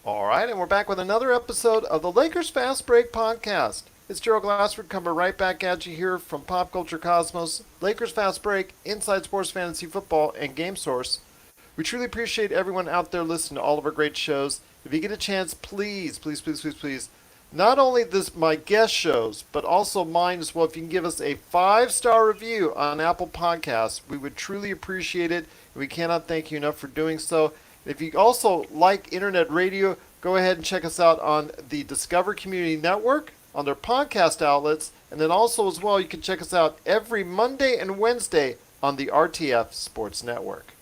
All right, and we're back with another episode of the Lakers Fast Break podcast. It's Gerald Glassford coming right back at you here from Pop Culture Cosmos, Lakers Fast Break, Inside Sports Fantasy Football, and Game Source. We truly appreciate everyone out there listening to all of our great shows. If you get a chance, please, not only my guest shows, but also mine as well. If you can give us a 5-star review on Apple Podcasts, we would truly appreciate it. We cannot thank you enough for doing so. If you also like internet radio, go ahead and check us out on the Discover Community Network, on their podcast outlets, and then also as well, you can check us out every Monday and Wednesday on the RTF Sports Network.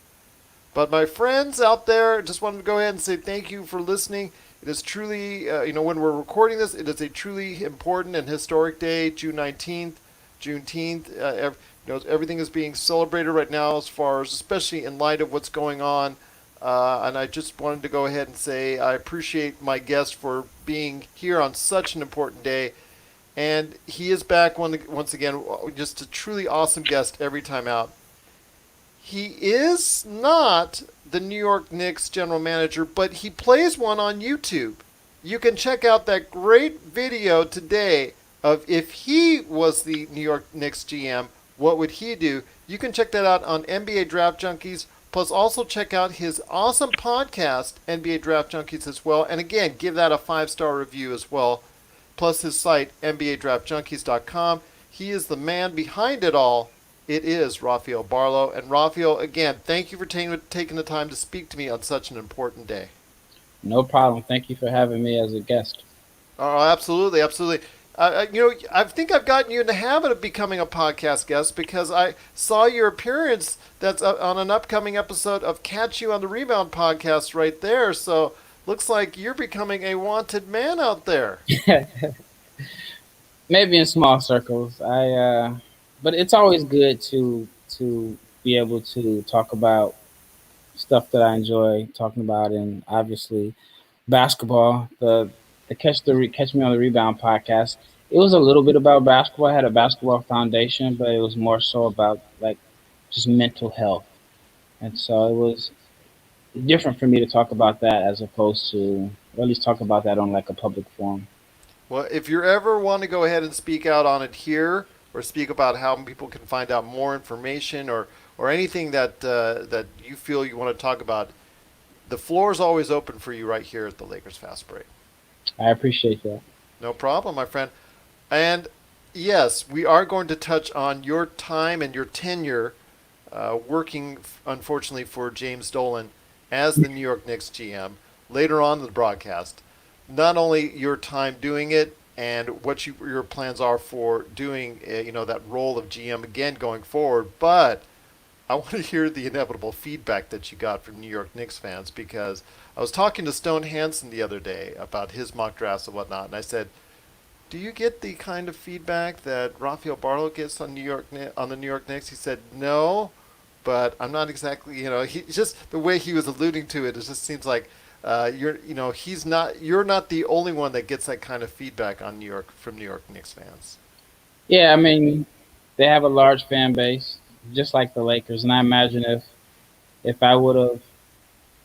But my friends out there, just wanted to go ahead and say thank you for listening. It is truly, when we're recording this, it is a truly important and historic day, June 19th, Juneteenth. Everything is being celebrated right now as far as, especially in light of what's going on. And I just wanted to go ahead and say I appreciate my guest for being here on such an important day. And he is back once again, just a truly awesome guest every time out. He is not the New York Knicks general manager, but he plays one on YouTube. You can check out that great video today of if he was the New York Knicks GM, what would he do? You can check that out on NBA Draft Junkies. Plus, also check out his awesome podcast, NBA Draft Junkies, as well. And again, give that a 5-star review as well. Plus his site, NBADraftJunkies.com. He is the man behind it all. It is Rafael Barlowe. And Rafael, again, thank you for taking the time to speak to me on such an important day. No problem. Thank you for having me as a guest. Oh, absolutely. I think I've gotten you in the habit of becoming a podcast guest because I saw your appearance that's on an upcoming episode of Catch You on the Rebound podcast right there. So looks like you're becoming a wanted man out there. Maybe in small circles. But it's always good to be able to talk about stuff that I enjoy talking about, and obviously basketball. The Catch Me on the Rebound podcast. It was a little bit about basketball. I had a basketball foundation, but it was more so about like just mental health, and so it was different for me to talk about that as opposed to, or at least talk about that on like a public forum. Well, if you ever want to go ahead and speak out on it here or speak about how people can find out more information or anything that you feel you want to talk about, the floor is always open for you right here at the Lakers Fast Break. I appreciate that. No problem, my friend. And yes, we are going to touch on your time and your tenure working, unfortunately, for James Dolan as the New York Knicks GM later on in the broadcast. Not only your time doing it and what your plans are for doing, that role of GM again going forward, but I want to hear the inevitable feedback that you got from New York Knicks fans because I was talking to Stone Hansen the other day about his mock drafts and whatnot, and I said, "Do you get the kind of feedback that Rafael Barlowe gets on the New York Knicks?" He said, "No, but I'm not exactly, he just the way he was alluding to it. It just seems like you're not the only one that gets that kind of feedback on from New York Knicks fans." Yeah, I mean, they have a large fan base, just like the Lakers, and I imagine if I would have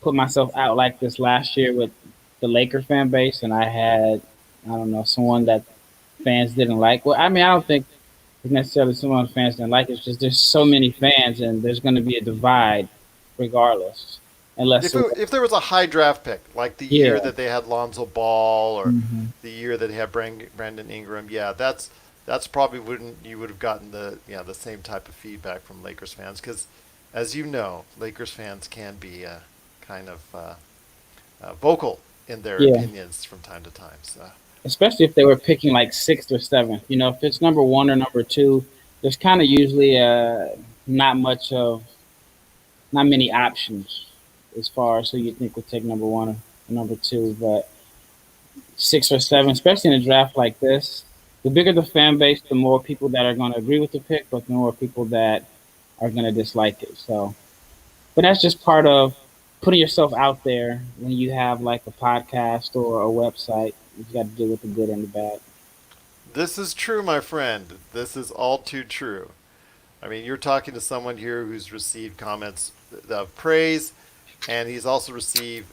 put myself out like this last year with the Laker fan base, and I had, I don't know, someone that fans didn't like. Well, I mean, I don't think it's necessarily someone fans didn't like. It's just there's so many fans, and there's going to be a divide, regardless. Unless, If there was a high draft pick, like the year yeah, that they had Lonzo Ball or hmm the year that they had Brandon Ingram, yeah, that's probably wouldn't you would have gotten the same type of feedback from Lakers fans because, as you know, Lakers fans can be kind of vocal in their yeah. opinions from time to time. So Especially if they were picking like sixth or seventh. You know, if it's number one or number two, there's kind of usually not much of not many options as far as who you think would take number one or number two. But six or seven, especially in a draft like this, the bigger the fan base, the more people that are going to agree with the pick, but the more people that are going to dislike it. So, but that's just part of putting yourself out there when you have like a podcast or a website. You got to deal with the good and the bad. this is true, my friend. This is all too true. I mean, you're talking to someone here who's received comments of praise, and he's also received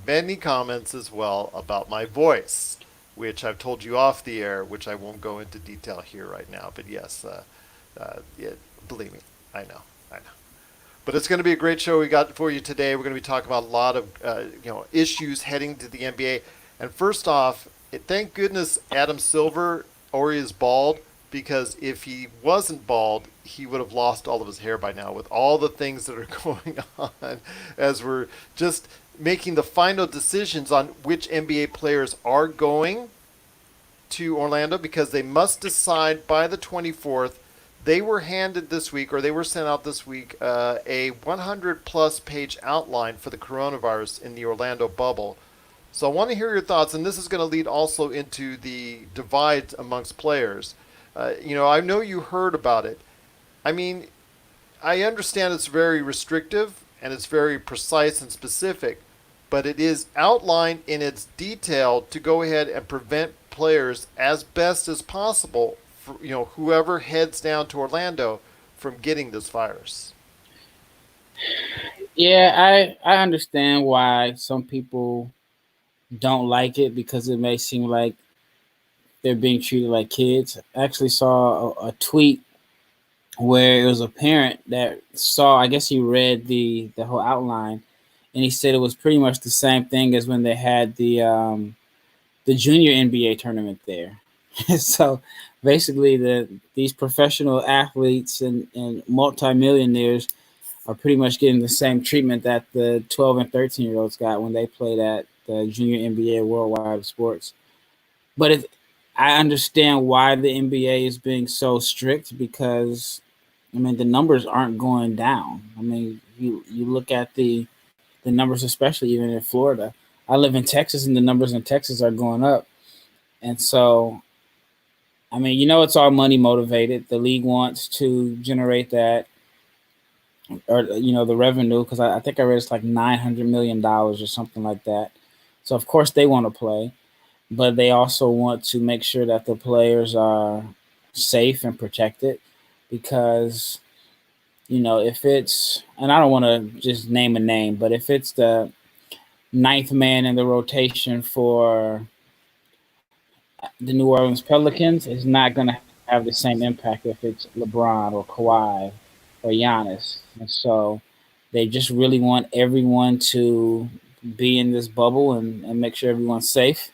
many comments as well about my voice, which I've told you off the air, which I won't go into detail here right now. But yes, yeah, believe me, I know, I know. But it's going to be a great show we got for you today. We're going to be talking about a lot of issues heading to the NBA. And first off, thank goodness Adam Silver Ori is bald, because if he wasn't bald, he would have lost all of his hair by now with all the things that are going on as we're just making the final decisions on which NBA players are going to Orlando, because they must decide by the 24th. They were handed this week, or they were sent out this week, a 100 plus page outline for the coronavirus in the Orlando bubble. So I want to hear your thoughts, and this is going to lead also into the divide amongst players. I know you heard about it. I mean, I understand it's very restrictive and it's very precise and specific, but it is outlined in its detail to go ahead and prevent players as best as possible, for, whoever heads down to Orlando, from getting this virus. Yeah, I understand why some people don't like it because it may seem like they're being treated like kids. I actually saw a tweet where it was a parent that saw, I guess he read the whole outline, and he said it was pretty much the same thing as when they had the junior NBA tournament there. So basically, these professional athletes and multimillionaires are pretty much getting the same treatment that the 12 and 13-year-olds got when they played at the junior NBA Worldwide of Sports. But I understand why the NBA is being so strict because, I mean, the numbers aren't going down. I mean, you look at the numbers, especially even in Florida. I live in Texas, and the numbers in Texas are going up. And so, I mean, it's all money motivated. The league wants to generate that, or the revenue, because I think I read it's like $900 million or something like that. So of course they want to play, but they also want to make sure that the players are safe and protected, because if it's, and I don't want to just name a name, but if it's the ninth man in the rotation for the New Orleans Pelicans, it's not going to have the same impact if it's LeBron or Kawhi or Giannis. And so they just really want everyone to be in this bubble and make sure everyone's safe.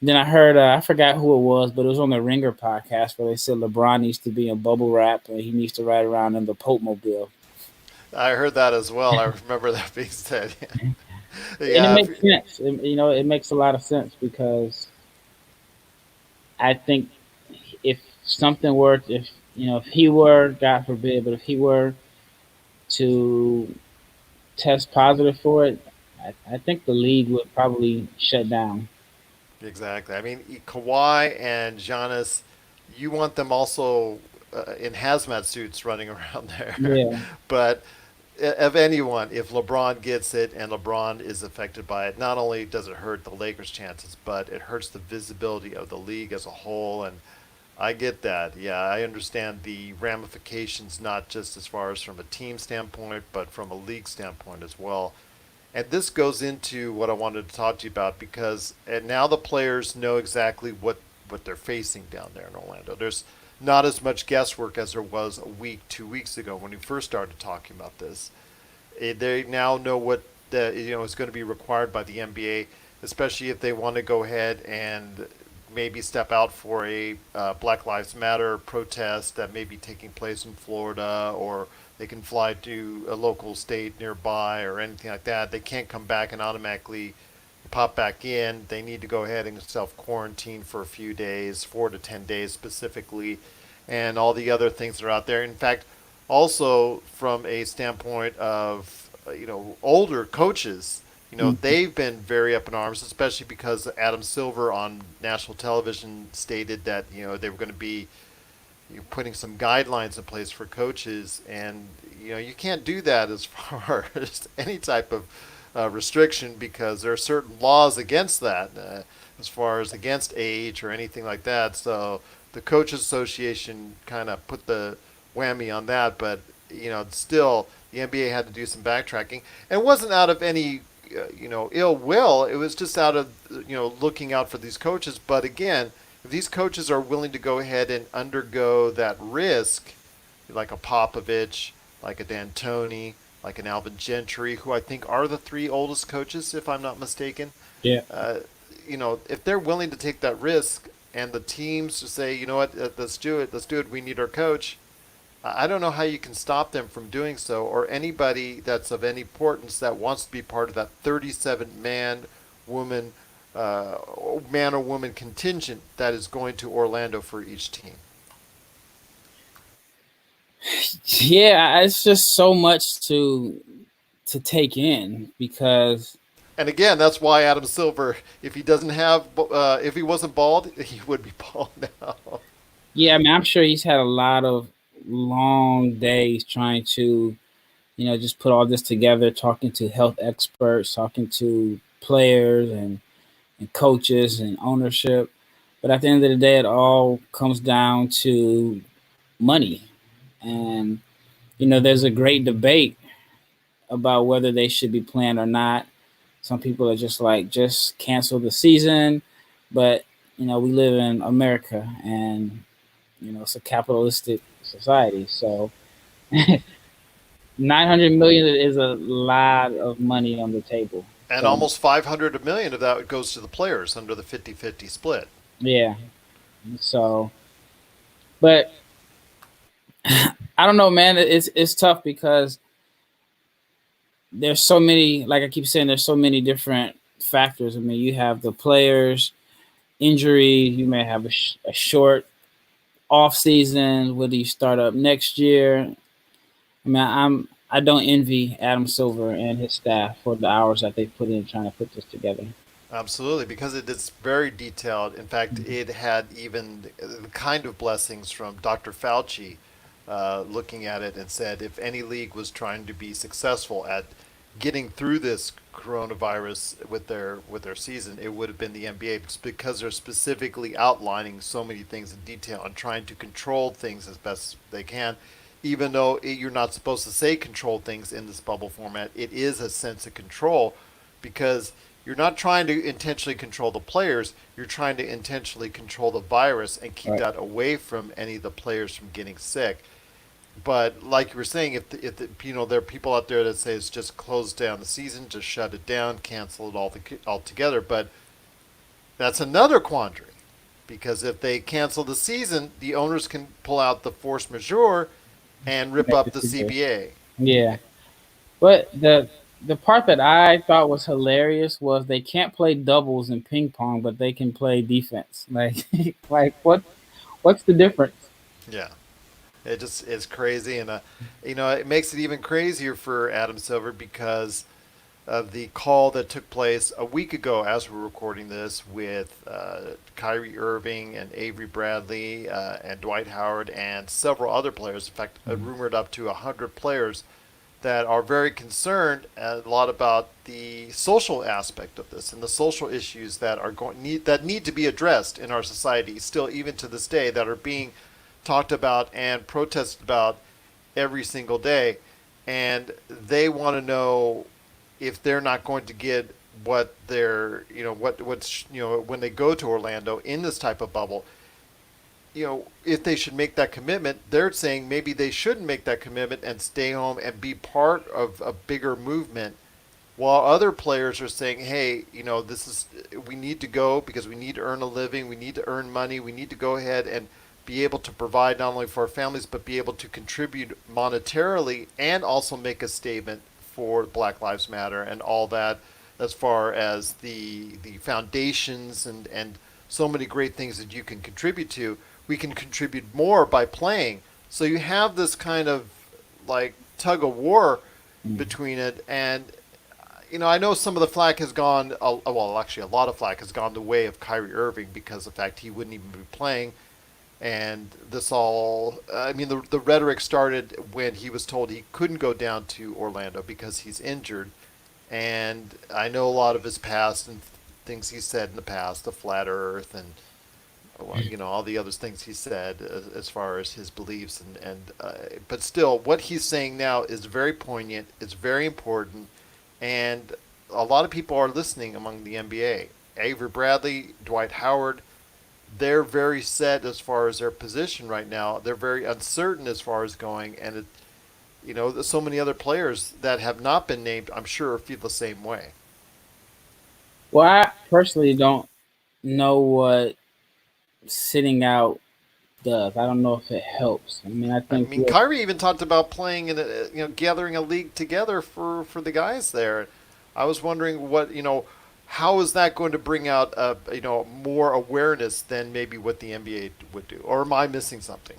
Then I heard, I forgot who it was, but it was on the Ringer podcast where they said LeBron needs to be in bubble wrap and he needs to ride around in the Pope Mobile. I heard that as well. I remember that being said. And it Yeah. makes sense. It makes a lot of sense because I think if something were, if he were, God forbid, but if he were to test positive for it, I think the league would probably shut down. Exactly. I mean, Kawhi and Giannis, you want them also in hazmat suits running around there. Yeah, But of anyone, if LeBron gets it and LeBron is affected by it, not only does it hurt the Lakers' chances, but it hurts the visibility of the league as a whole. And I get that. Yeah, I understand the ramifications, not just as far as from a team standpoint, but from a league standpoint as well. And this goes into what I wanted to talk to you about, because and now the players know exactly what they're facing down there in Orlando. There's not as much guesswork as there was a week, 2 weeks ago when we first started talking about this. They now know what is going to be required by the NBA, especially if they want to go ahead and maybe step out for a Black Lives Matter protest that may be taking place in Florida, or they can fly to a local state nearby or anything like that. They can't come back and automatically pop back in. They need to go ahead and self quarantine for a few days, 4 to 10 days specifically, and all the other things that are out there. In fact, also from a standpoint of older coaches, they've been very up in arms, especially because Adam Silver on national television stated that they were going to be putting some guidelines in place for coaches, and you can't do that as far as any type of restriction, because there are certain laws against that, as far as against age or anything like that. So the coaches association kind of put the whammy on that, but still the NBA had to do some backtracking, and it wasn't out of any ill will. It was just out of looking out for these coaches. But again, if these coaches are willing to go ahead and undergo that risk, like a Popovich, like a D'Antoni, like an Alvin Gentry, who I think are the three oldest coaches, if I'm not mistaken. Yeah. Uh, if they're willing to take that risk, and the teams to say, you know what, let's do it, we need our coach. I don't know how you can stop them from doing so, or anybody that's of any importance that wants to be part of that 37 woman, uh, man or woman contingent that is going to Orlando for each team. Yeah, it's just so much to take in because And again, that's why Adam Silver, if he doesn't have, if he wasn't bald, he would be bald now. yeah, I mean, I'm sure he's had a lot of long days trying to, just put all this together, talking to health experts, talking to players and coaches and ownership. But at the end of the day, it all comes down to money. And, there's a great debate about whether they should be playing or not. Some people are just like, just cancel the season. But, we live in America and, it's a capitalistic society. So 900 million is a lot of money on the table. And So, almost 500 million of that goes to the players under the 50-50 split. yeah. So, but I don't know, man. It's tough because there's so many, like I keep saying, there's so many different factors. I mean, you have the players, injury, you may have a short off season, whether you start up next year. I mean, I don't envy Adam Silver and his staff for the hours that they put in trying to put this together. Absolutely, because it is very detailed. In fact, it had even the kind of blessings from Dr. Fauci, looking at it and said if any league was trying to be successful at getting through this coronavirus with their season, it would have been the NBA, because they're specifically outlining so many things in detail and trying to control things as best they can. Even though you're not supposed to say control things in this bubble format, it is a sense of control, because you're not trying to intentionally control the players. You're trying to intentionally control the virus and keep Right. that away from any of the players from getting sick. But like you were saying, if there are people out there that say it's just close down the season, just shut it down, cancel it altogether. But that's another quandary, because if they cancel the season, the owners can pull out the force majeure and rip Make up the the situation. CBA. Yeah. But the part that I thought was hilarious was they can't play doubles in ping pong, but they can play defense. Like, like what's the difference? Yeah. It just is crazy, and it makes it even crazier for Adam Silver because of the call that took place a week ago, as we're recording this, with Kyrie Irving and Avery Bradley and Dwight Howard and several other players. In fact, rumored up to 100 players that are very concerned a lot about the social aspect of this and the social issues that need to be addressed in our society still, even to this day, that are being talked about and protested about every single day. And they want to know if they're not going to get what they're, what's, when they go to Orlando in this type of bubble, if they should make that commitment. They're saying maybe they shouldn't make that commitment and stay home and be part of a bigger movement, while other players are saying, hey, we need to go because we need to earn a living, we need to earn money, we need to go ahead and be able to provide not only for our families but be able to contribute monetarily and also make a statement for Black Lives Matter and all that, as far as the foundations and so many great things that you can contribute to. We can contribute more by playing. So you have this kind of like tug of war between it. And I know some of the flack has gone, well, actually, a lot of flack has gone the way of Kyrie Irving because of the fact he wouldn't even be playing. And this all, I mean, the rhetoric started when he was told he couldn't go down to Orlando because he's injured. And I know a lot of his past and things he said in the past, the flat earth and all the other things he said as far as his beliefs, but still what he's saying now is very poignant, it's very important. And a lot of people are listening among the NBA. Avery Bradley, Dwight Howard, they're very set as far as their position right now. They're very uncertain as far as going, and there's so many other players that have not been named. I'm sure feel the same way. Well, I personally don't know what sitting out does. I don't know if it helps. I mean, I I think mean, with Kyrie even talked about playing in gathering a league together for the guys there. I was wondering how is that going to bring out more awareness than maybe what the NBA would do, or am I missing something?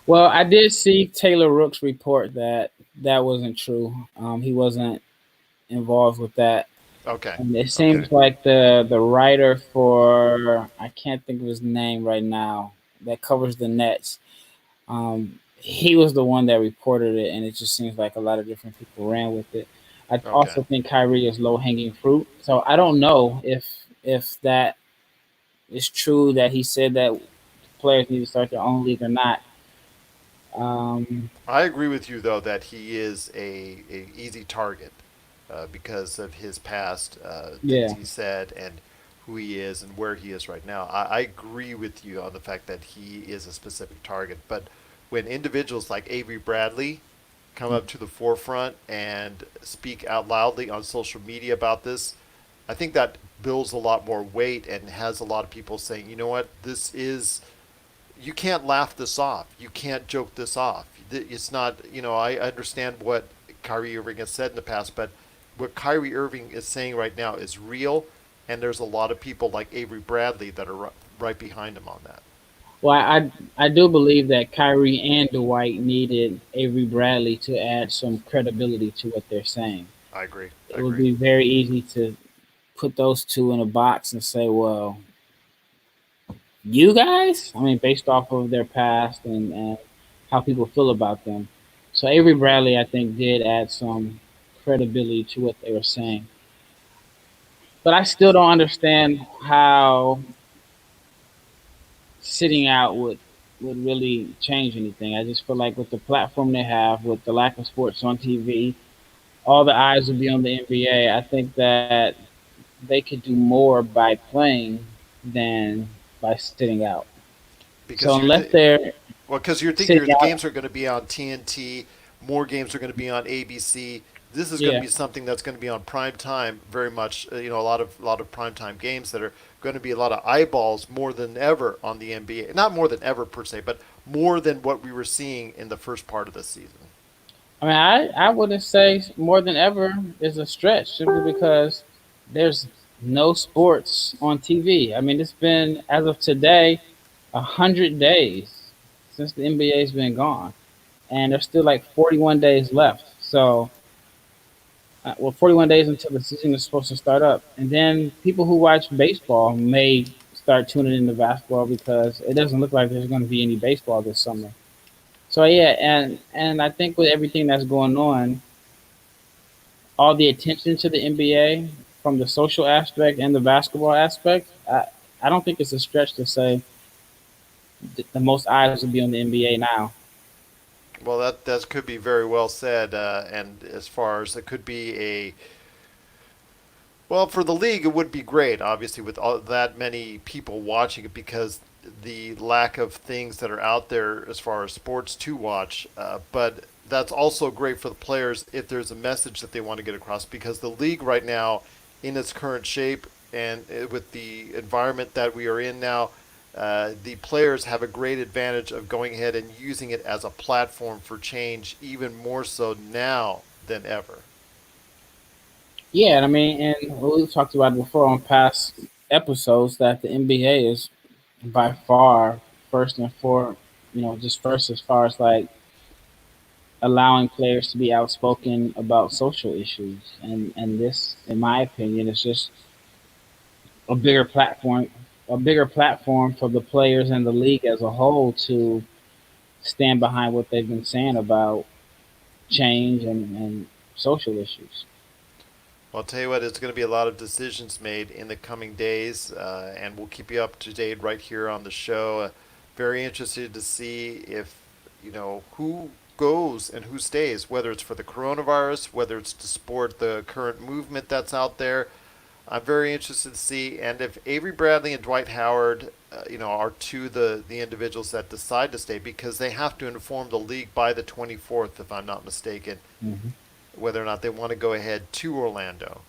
well, I did see Taylor Rooks report that that wasn't true. He wasn't involved with that. Okay, And it okay, seems like the writer for I can't think of his name right now that covers the Nets. He was the one that reported it, and it just seems like a lot of different people ran with it. I okay. also think Kyrie is low hanging fruit, so I don't know if that is true that he said that players need to start their own league or not. Um, I agree with you though that he is a easy target because of his past things yeah, he said and who he is and where he is right now. I agree with you on the fact that he is a specific target, but when individuals like Avery Bradley come up to the forefront and speak out loudly on social media about this, I think that builds a lot more weight and has a lot of people saying, you know what, this is you can't laugh this off. You can't joke this off. It's not, I understand what Kyrie Irving has said in the past, but what Kyrie Irving is saying right now is real, and there's a lot of people like Avery Bradley that are right behind him on that. well, I do believe that Kyrie and Dwight needed Avery Bradley to add some credibility to what they're saying. I agree. I It would agree. be very easy to put those two in a box and say, well, you guys? I mean, based off of their past and how people feel about them. So Avery Bradley, I think, did add some credibility to what they were saying. But I still don't understand how sitting out would really change anything. I just feel like with the platform they have, with the lack of sports on TV, all the eyes would be on the NBA. I think that they could do more by playing than by sitting out. So Because unless they're you're thinking sitting the out, games are going to be on TNT, more games are going to be on ABC. This is going to yeah, be something that's going to be on prime time very much. A lot of prime time games that are going to be a lot of eyeballs more than ever on the NBA. Not more than ever per se, but more than what we were seeing in the first part of the season. I mean, I wouldn't say more than ever is a stretch simply because there's no sports on TV. I mean, it's been as of today 100 days since the NBA's been gone, and there's still like 41 days left. So, well, 41 days until the season is supposed to start up, and then people who watch baseball may start tuning into basketball because it doesn't look like there's going to be any baseball this summer. So yeah, and I think with everything that's going on, all the attention to the NBA from the social aspect and the basketball aspect, I don't think it's a stretch to say the most eyes will be on the NBA now. Well, that could be very well said. And as far as it could be for the league, it would be great, obviously, with that many people watching it because the lack of things that are out there as far as sports to watch. But that's also great for the players if there's a message that they want to get across because the league right now, in its current shape and with the environment that we are in now, the players have a great advantage of going ahead and using it as a platform for change, even more so now than ever. Yeah, and I mean, and we've talked about it before on past episodes that the NBA is by far first and for just first as far as like allowing players to be outspoken about social issues, and this, in my opinion, is just a bigger platform, a bigger platform for the players and the league as a whole to stand behind what they've been saying about change and social issues. Well, I'll tell you what, it's going to be a lot of decisions made in the coming days, and we'll keep you up to date right here on the show. Very interested to see if, who goes and who stays, whether it's for the coronavirus, whether it's to support the current movement that's out there. I'm very interested to see, and if Avery Bradley and Dwight Howard, are two the individuals that decide to stay, because they have to inform the league by the 24th, if I'm not mistaken, Mm-hmm. whether or not they want to go ahead to Orlando.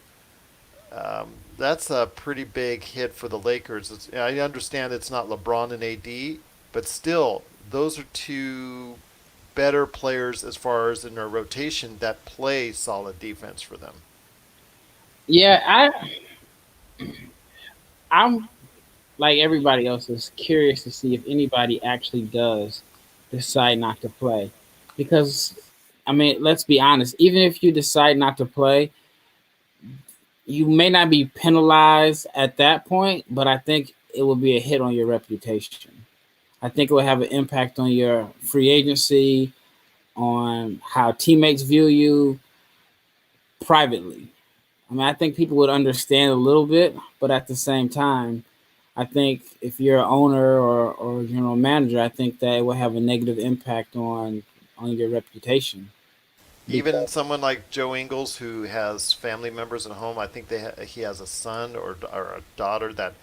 That's a pretty big hit for the Lakers. I understand it's not LeBron and AD, but still, those are two better players as far as in their rotation that play solid defense for them. Yeah, I'm like everybody else is curious to see if anybody actually does decide not to play, because I mean, let's be honest. Even if you decide not to play, you may not be penalized at that point, but I think it will be a hit on your reputation. I think it will have an impact on your free agency, on how teammates view you privately. I mean, I think people would understand a little bit, but at the same time, I think if you're an owner or general manager, I think that it will have a negative impact on your reputation. Even Because someone like Joe Ingles, who has family members at home, I think he has a son or a daughter that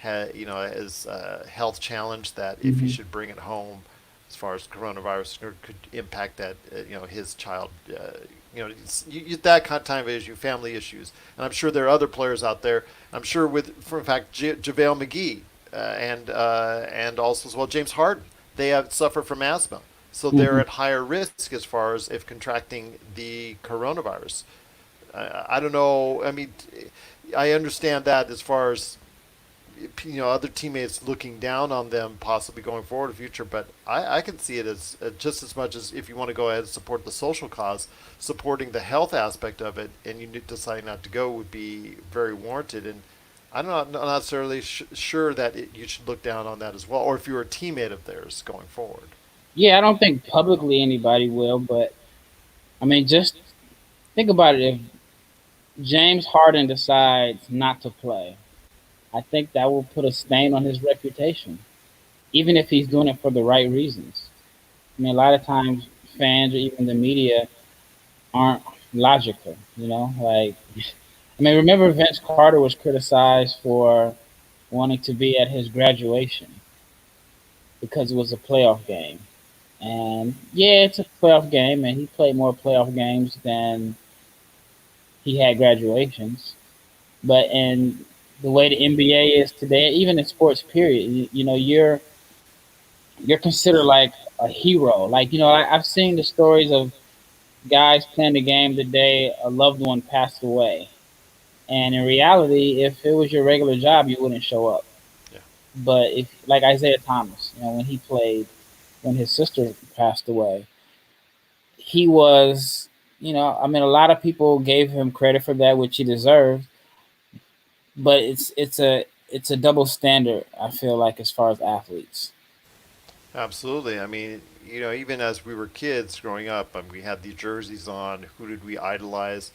is a health challenge that if he Mhm. should bring it home, as far as coronavirus could impact that his child. That kind of time of issue, family issues, and I'm sure there are other players out there. I'm sure for in fact, JaVale McGee and also as well James Harden. They have suffer from asthma, so they're Mhm. at higher risk as far as if contracting the coronavirus. I don't know. I mean, I understand that as far as other teammates looking down on them possibly going forward in the future, but I can see it as just as much as if you want to go ahead and support the social cause, supporting the health aspect of it, and you decide not to go would be very warranted. And I'm not necessarily sure that you should look down on that as well, or if you're a teammate of theirs going forward. Yeah, I don't think publicly anybody will, but I mean, just think about it. If James Harden decides not to play, I think that will put a stain on his reputation, even if he's doing it for the right reasons. I mean, a lot of times fans or even the media aren't logical, Like, I mean, remember Vince Carter was criticized for wanting to be at his graduation because it was a playoff game. And yeah, it's a playoff game, and he played more playoff games than he had graduations. But in the way the NBA is today, even in sports, period, you're considered like a hero. Like I've seen the stories of guys playing the game the day a loved one passed away, and in reality, if it was your regular job, you wouldn't show up. Yeah, But if, like Isaiah Thomas, when he played, when his sister passed away, he was, I mean, a lot of people gave him credit for that, which he deserved. But it's a double standard. I feel like as far as athletes. absolutely. I mean, even as we were kids growing up, we had the jerseys on. Who did we idolize?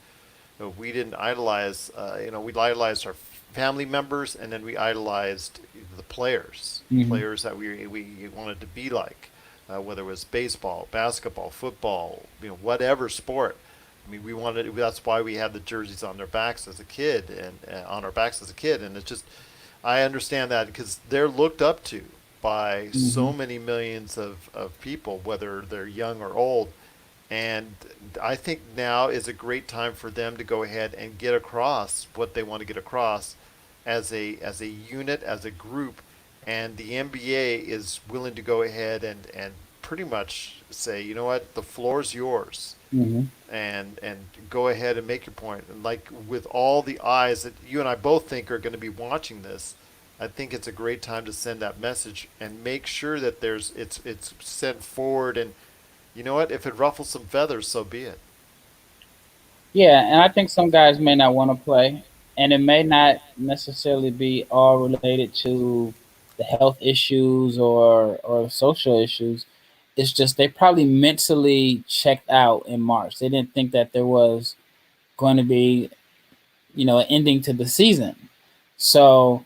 We didn't idolize, we idolized our family members, and then we idolized the Hmm. players that we wanted to be like, whether it was baseball, basketball, football, whatever sport. I mean, we wanted. That's why we had the jerseys on their backs as a kid, and on our backs as a kid, and it's just, I understand that because they're looked up to by Hmm. so many millions of people, whether they're young or old, and I think now is a great time for them to go ahead and get across what they want to get across as a unit, as a group. And the NBA is willing to go ahead and pretty much say, you know what, the floor is yours, Hmm. and go ahead and make your point. And like with all the eyes that you and I both think are going to be watching this, I think it's a great time to send that message and make sure that it's sent forward. And you know what? If it ruffles some feathers, so be it. Yeah, and I think some guys may not want to play, and it may not necessarily be all related to the health issues or social issues. It's just they probably mentally checked out in March. They didn't think that there was going to be, an ending to the season. So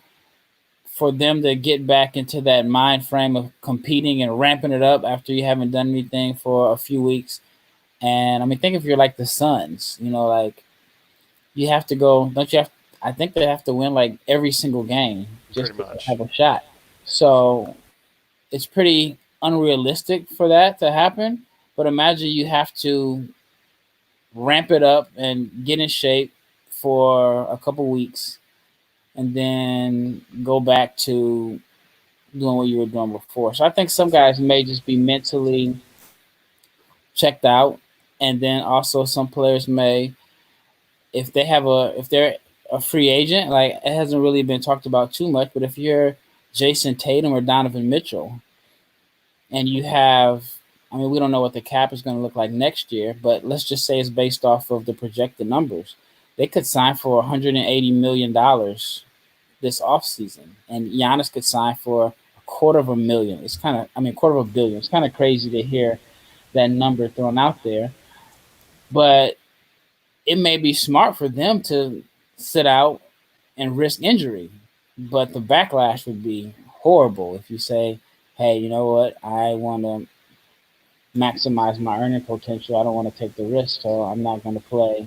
for them to get back into that mind frame of competing and ramping it up after you haven't done anything for a few weeks. And I mean, think if you're like the Suns, like you have to go, don't you have? I think they have to win like every single game Pretty just to much. have a shot. So it's pretty unrealistic for that to happen. But imagine you have to ramp it up and get in shape for a couple weeks and then go back to doing what you were doing before. So I think some guys may just be mentally checked out, and then also some players may, if they're a free agent, like it hasn't really been talked about too much, but if you're Jason Tatum or Donovan Mitchell, and you have, I mean, we don't know what the cap is going to look like next year, but let's just say it's based off of the projected numbers. They could sign for $180 million this offseason, and Giannis could sign for $250,000. It's kind of, I mean, $250,000,000. It's kind of crazy to hear that number thrown out there, but it may be smart for them to sit out and risk injury. But the backlash would be horrible if you say, hey, you know what? I want to maximize my earning potential. I don't want to take the risk, so I'm not going to play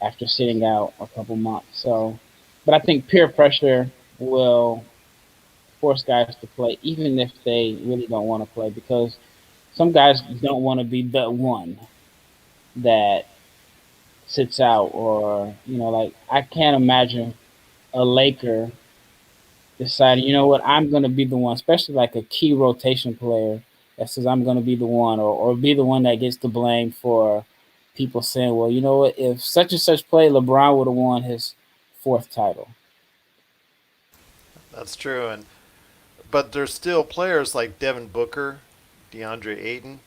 after sitting out a couple months. So, but I think peer pressure will force guys to play, even if they really don't want to play, because some guys don't want to be the one that sits out, or like I can't imagine a Laker deciding, you know what, I'm going to be the one, especially like a key rotation player that says I'm going to be the one, or be the one that gets the blame for people saying, well, you know what, if such and such play, LeBron would have won his fourth title. That's true. But there's still players like Devin Booker, DeAndre Ayton,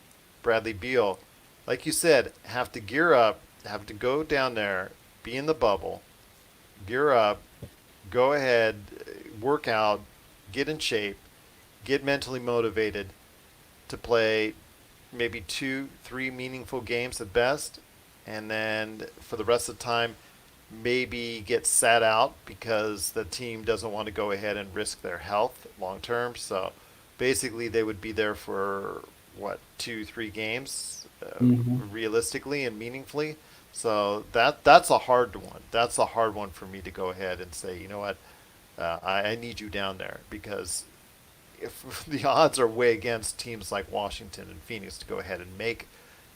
Bradley Beal, like you said, have to gear up, have to go down there, be in the bubble, gear up, go ahead, work out, get in shape, get mentally motivated to play maybe two, three meaningful games at best, and then for the rest of the time, maybe get sat out because the team doesn't want to go ahead and risk their health long term. So basically, they would be there for what, two, three games, Mm-hmm. realistically and meaningfully. So that's a hard one. That's a hard one for me to go ahead and say, you know what, I need you down there, because if the odds are way against teams like Washington and Phoenix to go ahead and make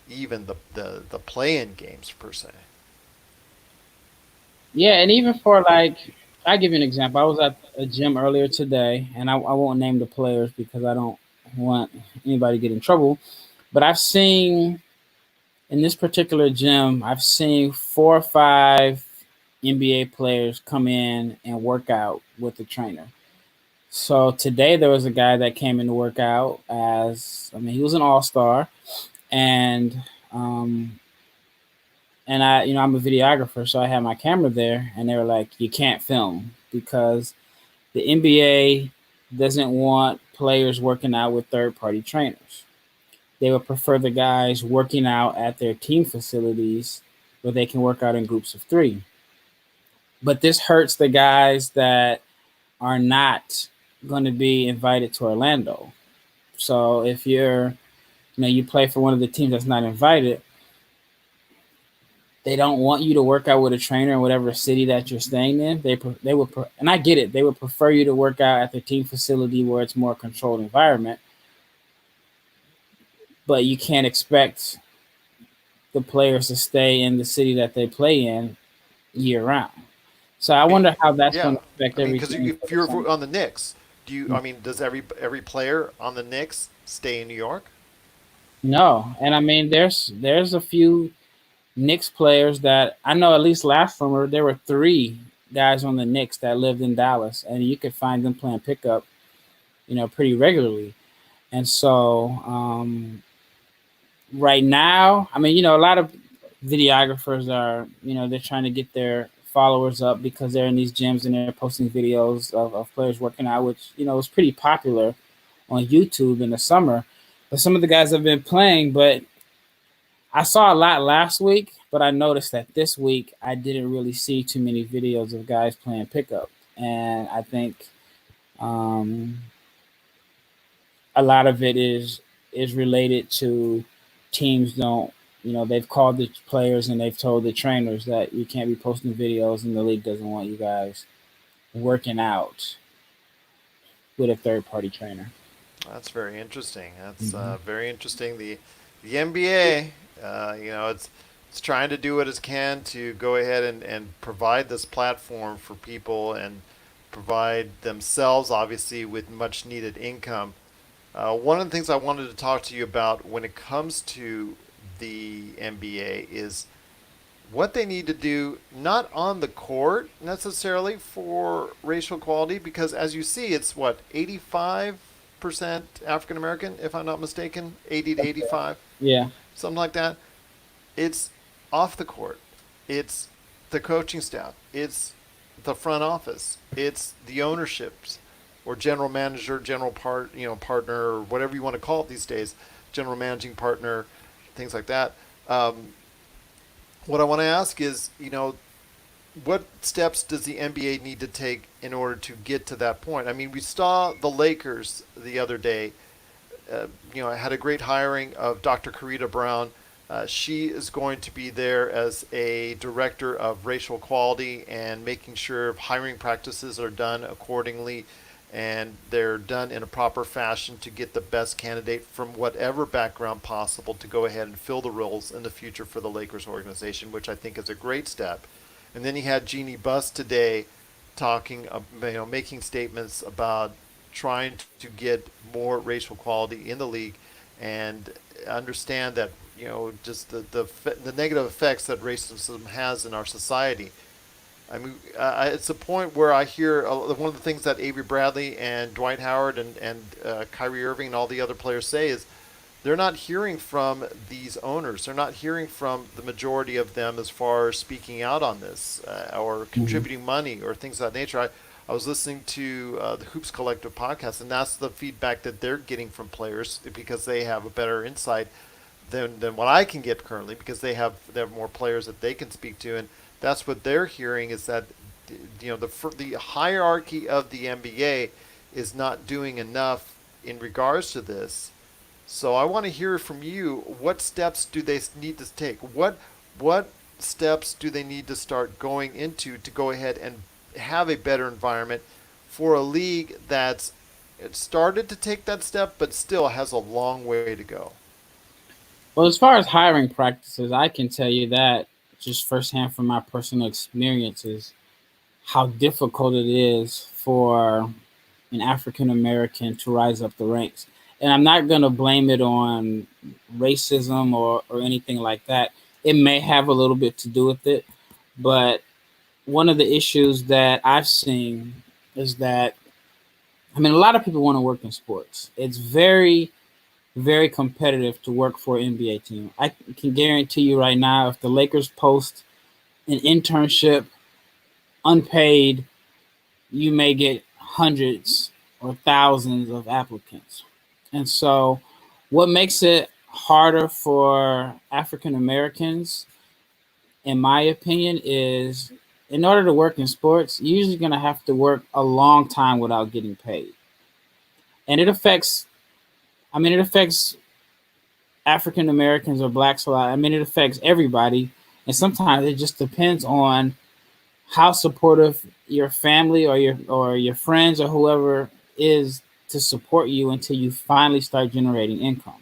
even the play-in games per se. Yeah, and even for like, I give you an example. I was at a gym earlier today, and I won't name the players because I don't want anybody to get in trouble. But I've seen in this particular gym, I've seen 4 or 5 NBA players come in and work out with the trainer. So today there was a guy that came in to work out as, I mean, he was an all-star, and um, I'm a videographer, so I had my camera there, and they were like, you can't film because the NBA doesn't want players working out with third-party trainers. They would prefer the guys working out at their team facilities where they can work out in groups of 3. But this hurts the guys that are not going to be invited to Orlando. So if you play for one of the teams that's not invited, they don't want you to work out with a trainer in whatever city that you're staying in. They would, and I get it. They would prefer you to work out at their team facility where it's more controlled environment. But you can't expect the players to stay in the city that they play in year round. So I wonder how that's going Yeah, to affect I mean, because everything for if the you're summer. on the Knicks, do you? I mean, does every player on the Knicks stay in New York? No, and I mean, there's a few Knicks players that I know. At least last summer, there were 3 guys on the Knicks that lived in Dallas, and you could find them playing pickup, pretty regularly. And so right now, I mean, a lot of videographers are, they're trying to get their followers up because they're in these gyms and they're posting videos of players working out, which, is pretty popular on YouTube in the summer. But some of the guys have been playing, but I saw a lot last week, but I noticed that this week I didn't really see too many videos of guys playing pickup. And I think Um, a lot of it is related to teams don't, they've called the players and they've told the trainers that you can't be posting videos and the league doesn't want you guys working out with a third party trainer. That's very interesting. That's Mm-hmm. very interesting. The NBA, it's trying to do what it can to go ahead and provide this platform for people and provide themselves, obviously, with much needed income. One of the things I wanted to talk to you about when it comes to the NBA is what they need to do, not on the court necessarily for racial equality, because as you see, it's what, 85% African American, if I'm not mistaken, 80 to 85, Yeah. something like that. It's off the court, it's the coaching staff, it's the front office, it's the ownerships or general manager, partner, or whatever you want to call it these days, general managing partner, things like that. Um, what I want to ask is, what steps does the NBA need to take in order to get to that point? I mean, we saw the Lakers the other day. Had a great hiring of Dr. Karita Brown. She is going to be there as a director of racial equality and making sure hiring practices are done accordingly and they're done in a proper fashion to get the best candidate from whatever background possible to go ahead and fill the roles in the future for the Lakers organization, which I think is a great step. And then he had Jeannie Buss today talking, making statements about trying to get more racial equality in the league and understand that just the negative effects that racism has in our society. I mean, it's a point where I hear one of the things that Avery Bradley and Dwight Howard and Kyrie Irving and all the other players say is they're not hearing from these owners. They're not hearing from the majority of them as far as speaking out on this or Mm-hmm. contributing money or things of that nature. I was listening to the Hoops Collective podcast, and that's the feedback that they're getting from players because they have a better insight than what I can get currently because they have more players that they can speak to, and that's what they're hearing is that the hierarchy of the NBA is not doing enough in regards to this. So I want to hear from you. What steps do they need to take? What steps do they need to start going into to go ahead and have a better environment for a league that's it started to take that step, but still has a long way to go? Well, as far as hiring practices, I can tell you that just firsthand from my personal experiences, how difficult it is for an African American to rise up the ranks. And I'm not going to blame it on racism or anything like that. It may have a little bit to do with it. But one of the issues that I've seen is that, I mean, a lot of people want to work in sports. It's very, very competitive to work for an NBA team. I can guarantee you right now, if the Lakers post an internship unpaid, you may get hundreds or thousands of applicants. And so, what makes it harder for African Americans, in my opinion, is in order to work in sports, you're usually going to have to work a long time without getting paid. And it affects African Americans or blacks a lot. I mean, it affects everybody. And sometimes it just depends on how supportive your family or your friends or whoever is to support you until you finally start generating income.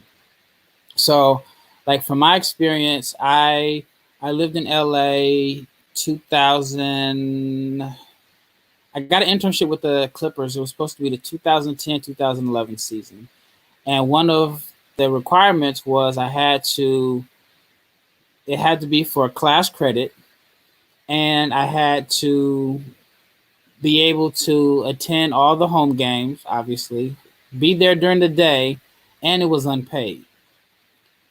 So, like from my experience, I lived in LA 2000. I got an internship with the Clippers. It was supposed to be the 2010-2011 season. And one of the requirements was it had to be for class credit, and I had to be able to attend all the home games, obviously, be there during the day, and it was unpaid.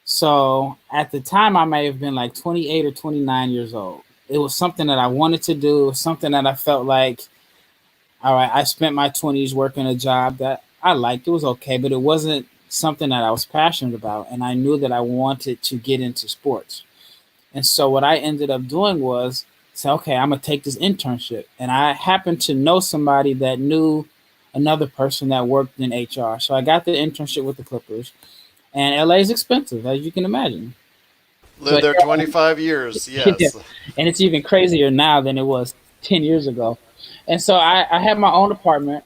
So at the time, I may have been like 28 or 29 years old. It was something that I wanted to do, something that I felt like, all right, I spent my 20s working a job that I liked. It was okay, but it wasn't something that I was passionate about. And I knew that I wanted to get into sports. And so what I ended up doing was say, okay, I'm gonna take this internship. And I happened to know somebody that knew another person that worked in HR. So I got the internship with the Clippers, and LA is expensive, as you can imagine. So Lived there 25 years. yeah, Yes. and it's even crazier now than it was 10 years ago. And so I had my own apartment,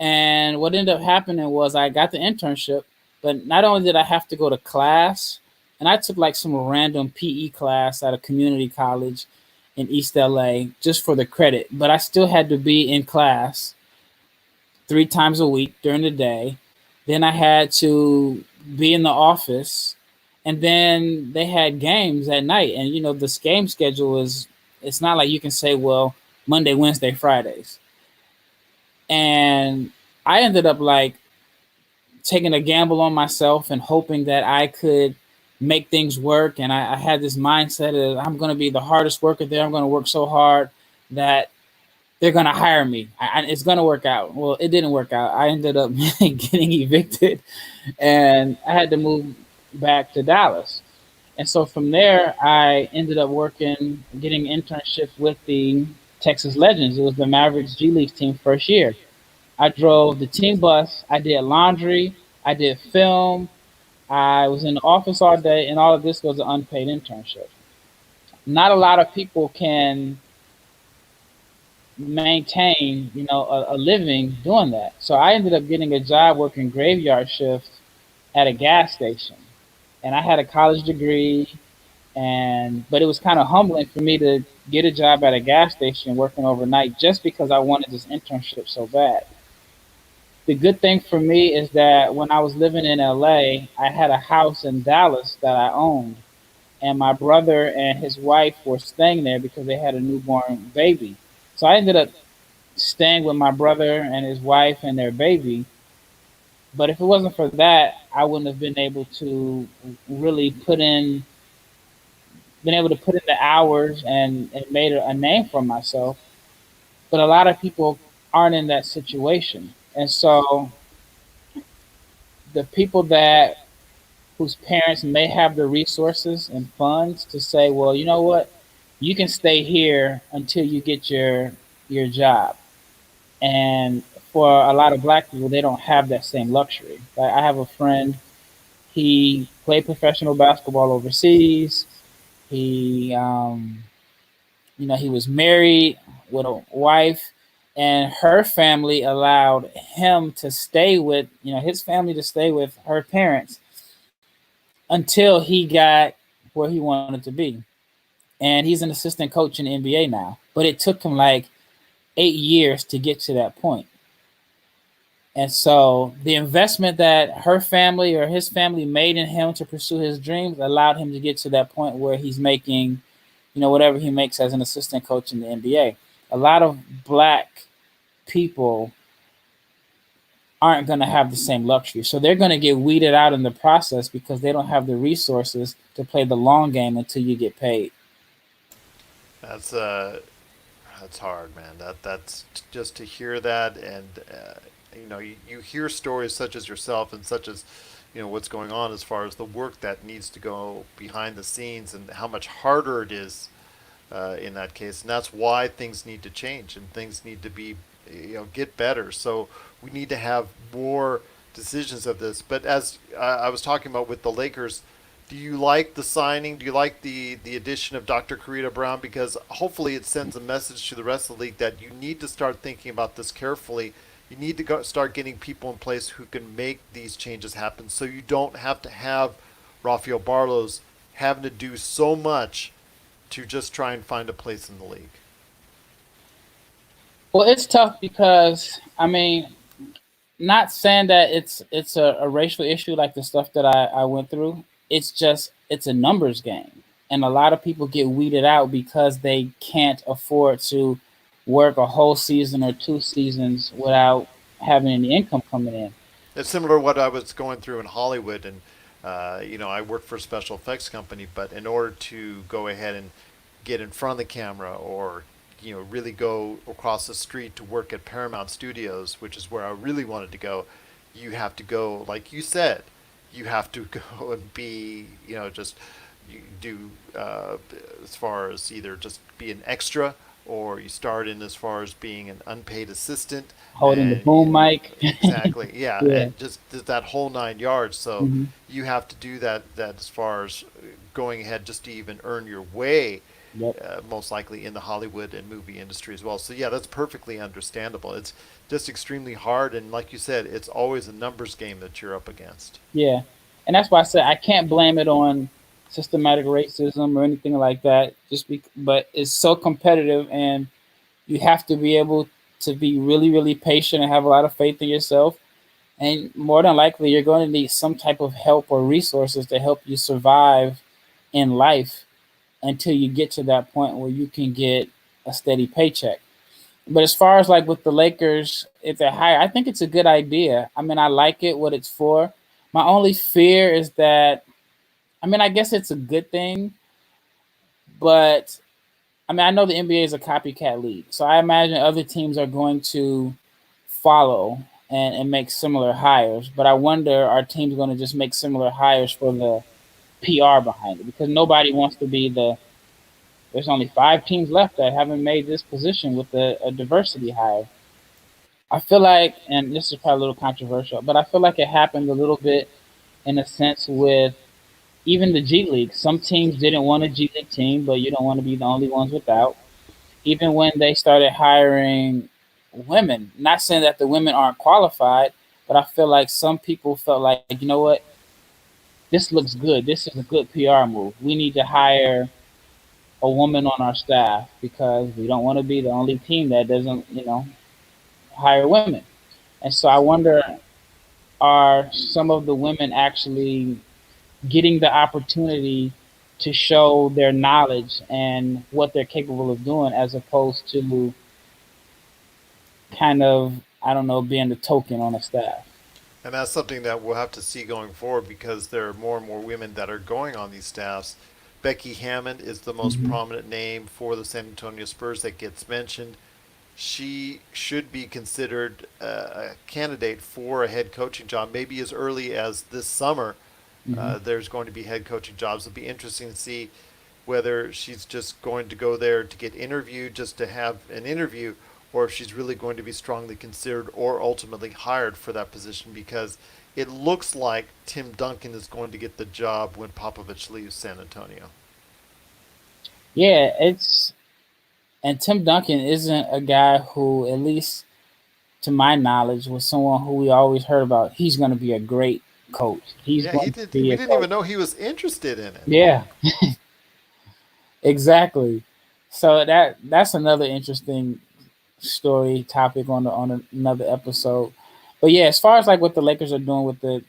and what ended up happening was I got the internship, but not only did I have to go to class, and I took like some random PE class at a community college in East LA just for the credit, but I still had to be in class 3 times a week during the day. Then I had to be in the office, and then they had games at night. And this game schedule is, it's not like you can say, well, Monday, Wednesday, Fridays. And I ended up like taking a gamble on myself and hoping that I could make things work. And I had this mindset of I'm going to be the hardest worker there. I'm going to work so hard that they're going to hire me. It's going to work out. Well, it didn't work out. I ended up getting evicted, and I had to move back to Dallas. And so from there, I ended up getting internships with the Texas Legends. It was the Mavericks G League team first year. I drove the team bus. I did laundry. I did film. I was in the office all day, and all of this was an unpaid internship. Not a lot of people can maintain, a living doing that. So I ended up getting a job working graveyard shift at a gas station, and I had a college degree, and but it was kind of humbling for me to get a job at a gas station working overnight just because I wanted this internship so bad. The good thing for me is that when I was living in LA, I had a house in Dallas that I owned, and my brother and his wife were staying there because they had a newborn baby. So I ended up staying with my brother and his wife and their baby. But if it wasn't for that, I wouldn't have really been able to put in the hours and made a name for myself. But a lot of people aren't in that situation. And so the people that whose parents may have the resources and funds to say, well, you know what, you can stay here until you get your job. And for a lot of black people, they don't have that same luxury. Like I have a friend, he played professional basketball overseas. He, he was married with a wife, and her family allowed him to stay with, his family to stay with her parents until he got where he wanted to be. And he's an assistant coach in the NBA now. But it took him like 8 years to get to that point. And so the investment that her family or his family made in him to pursue his dreams allowed him to get to that point where he's making, whatever he makes as an assistant coach in the NBA. A lot of black people aren't going to have the same luxury. So they're going to get weeded out in the process because they don't have the resources to play the long game until you get paid. That's that's hard, man. That's just to hear that, and you hear stories such as yourself and such as what's going on as far as the work that needs to go behind the scenes and how much harder it is in that case, and that's why things need to change and things need to be get better. So we need to have more decisions of this. But as I was talking about with the Lakers, do you like the signing? Do you like the addition of Dr. Karita Brown? Because hopefully it sends a message to the rest of the league that you need to start thinking about this carefully. You need to start getting people in place who can make these changes happen, so you don't have to have Rafael Barlow's having to do so much to just try and find a place in the league. Well, it's tough because I mean, not saying that it's a racial issue like the stuff that I went through. It's just it's a numbers game, and a lot of people get weeded out because they can't afford to work a whole season or 2 seasons without having any income coming in. It's similar to what I was going through in Hollywood, and I work for a special effects company, but in order to go ahead and get in front of the camera or really go across the street to work at Paramount Studios, which is where I really wanted to go, you have to go, like you said, you have to go and be, just you do as far as either just be an extra or you start in as far as being an unpaid assistant, Holding the and boom mic. exactly, yeah, Yeah. and just that whole 9 yards. So Hmm. you have to do that as far as going ahead just to even earn your way, Yep. most likely in the Hollywood and movie industry as well. So yeah, that's perfectly understandable. It's just extremely hard, and like you said, it's always a numbers game that you're up against. Yeah. And that's why I said I can't blame it on systematic racism or anything like that. But it's so competitive, and you have to be able to be really, really patient and have a lot of faith in yourself. And more than likely, you're going to need some type of help or resources to help you survive in life until you get to that point where you can get a steady paycheck. But as far as like with the Lakers, if they're higher, I think it's a good idea. I mean, I like it, what it's for. My only fear is that, I mean, I guess it's a good thing, but I mean, I know the NBA is a copycat league. So I imagine other teams are going to follow and make similar hires. But I wonder, are teams going to just make similar hires for the PR behind it? Because nobody wants to be there's only 5 teams left that haven't made this position with a diversity hire. I feel like, and this is probably a little controversial, but I feel like it happened a little bit in a sense with even the G League. Some teams didn't want a G League team, but you don't want to be the only ones without. Even when they started hiring women, not saying that the women aren't qualified, but I feel like some people felt like, you know what, this looks good. This is a good PR move. We need to hire a woman on our staff because we don't want to be the only team that doesn't, hire women. And so I wonder, are some of the women actually getting the opportunity to show their knowledge and what they're capable of doing as opposed to kind of, I don't know, being the token on a staff? And that's something that we'll have to see going forward because there are more and more women that are going on these staffs. Becky Hammond is the most Hmm. prominent name for the San Antonio Spurs that gets mentioned. She should be considered a candidate for a head coaching job, maybe as early as this summer. Hmm. There's going to be head coaching jobs. It'll be interesting to see whether she's just going to go there to get interviewed just to have an interview, or if she's really going to be strongly considered or ultimately hired for that position because it looks like Tim Duncan is going to get the job when Popovich leaves San Antonio. Yeah, and Tim Duncan isn't a guy who, at least to my knowledge, was someone who we always heard about. He's going to be a great coach. He's Yeah, he going to did. be We a didn't even coach. know he was interested in it. Yeah, exactly. So that's another interesting story topic on another episode. But yeah, as far as like what the Lakers are doing with the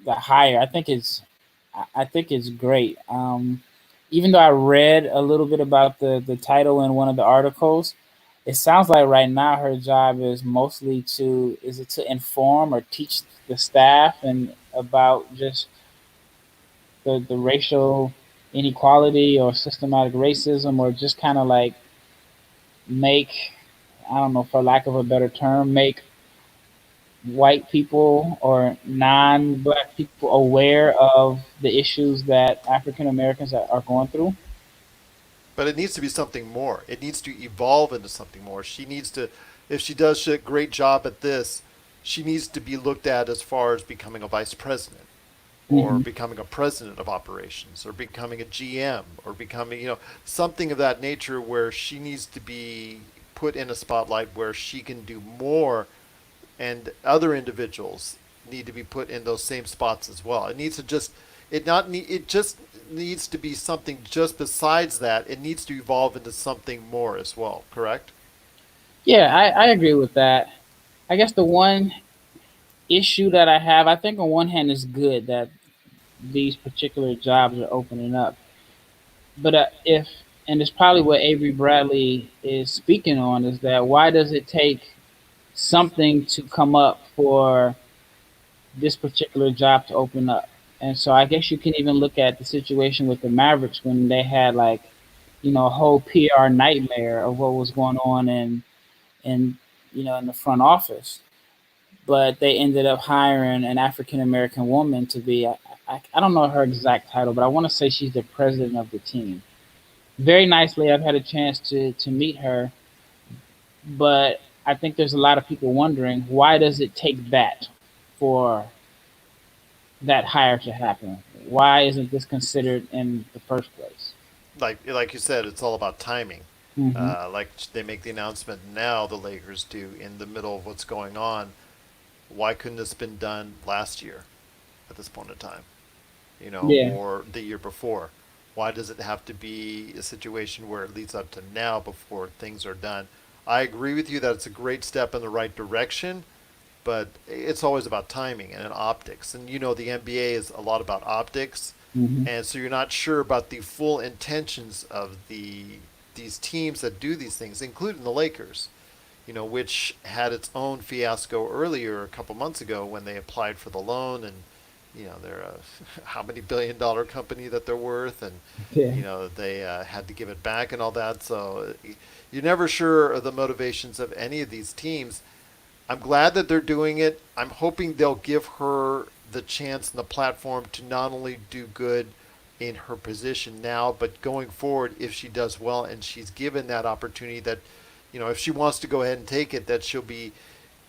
hire, I think it's great. Even though I read a little bit about the title in one of the articles, it sounds like right now her job is mostly to inform or teach the staff and about just the racial inequality or systematic racism, or just kind of like make, I don't know, for lack of a better term, make white people or non-black people aware of the issues that African Americans are going through. But it needs to be something more. It needs to evolve into something more. She needs to, if she does a great job at this, she needs to be looked at as far as becoming a vice president or Hmm. becoming a president of operations or becoming a GM or becoming, something of that nature where she needs to be put in a spotlight where she can do more and other individuals need to be put in those same spots as well. It needs to just it just needs to be something just besides that. It needs to evolve into something more as well, correct? Yeah, I agree with that. I guess the one issue that I have, I think on one hand, is good that these particular jobs are opening up. But if, and it's probably what Avery Bradley is speaking on, is that why does it take something to come up for this particular job to open up? And so I guess you can even look at the situation with the Mavericks when they had like, a whole PR nightmare of what was going on in in the front office. But they ended up hiring an African American woman to be, I don't know her exact title, but I want to say she's the president of the team. Very nicely, I've had a chance to meet her, But I think there's a lot of people wondering, why does it take that for that hire to happen? Why isn't this considered in the first place? Like you said, it's all about timing. Hmm. Like they make the announcement now, the Lakers do in the middle of what's going on. Why couldn't this been done last year at this point in time? Yeah, Or the year before? Why does it have to be a situation where it leads up to now before things are done? I agree with you that it's a great step in the right direction, but it's always about timing and optics. And the NBA is a lot about optics, hmm, and so you're not sure about the full intentions of these teams that do these things, including the Lakers. Which had its own fiasco earlier a couple months ago when they applied for the loan, and they're a how many billion-dollar company that they're worth, and yeah. they had to give it back and all that. So you're never sure of the motivations of any of these teams. I'm glad that they're doing it. I'm hoping they'll give her the chance and the platform to not only do good in her position now, but going forward, if she does well and she's given that opportunity, that if she wants to go ahead and take it, that she'll be